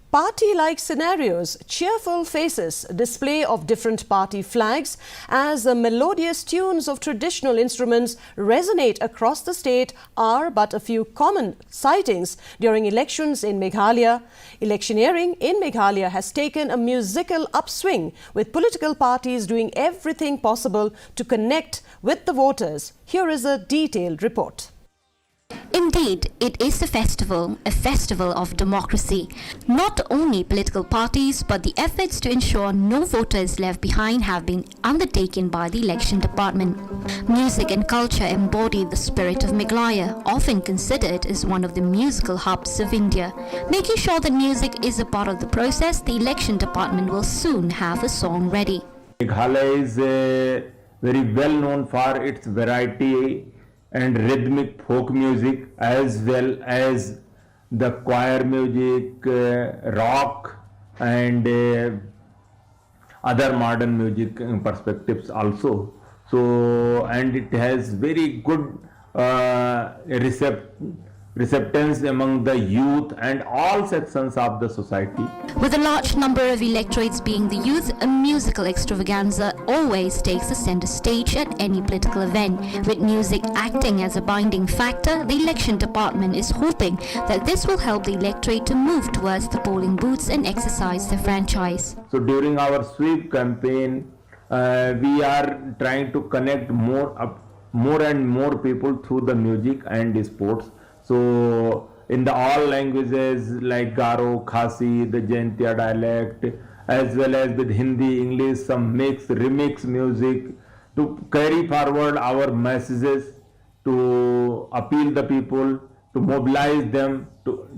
Party-like scenarios, cheerful faces, display of different party flags as the melodious tunes of traditional instruments resonate across the state are but a few common sightings during elections in Meghalaya. Electioneering in Meghalaya has taken a musical upswing, with political parties doing everything possible to connect with the voters. Here is a detailed report. Indeed, it is a festival of democracy. Not only political parties, but the efforts to ensure no voter is left behind have been undertaken by the election department. Music and culture embody the spirit of Meghalaya, often considered as one of the musical hubs of India. Making sure that music is a part of the process, the election department will soon have a song ready. Meghalaya is very well known for its variety and rhythmic folk music, as well as the choir music, rock and other modern music perspectives also. So, and it has very good receptance among the youth and all sections of the society. With a large number of electorates being the youth, a musical extravaganza always takes the center stage at any political event. With music acting as a binding factor, the election department is hoping that this will help the electorate to move towards the polling booths and exercise their franchise. So during our sweep campaign, we are trying to connect more and more people through the music and sports. So in the all languages like Garo, Khasi, the Jaintia dialect, as well as with Hindi, English, some remix music to carry forward our messages, to appeal the people, to mobilize them,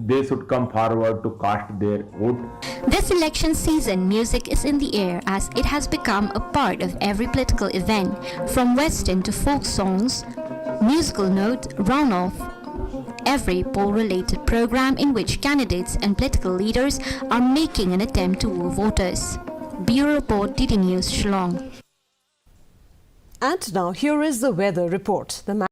they should come forward to cast their vote. This election season, music is in the air as it has become a part of every political event, from western to folk songs, musical note, runoff, every poll-related program in which candidates and political leaders are making an attempt to woo voters. Bureau Report, DD News, Shillong. And now here is the weather report.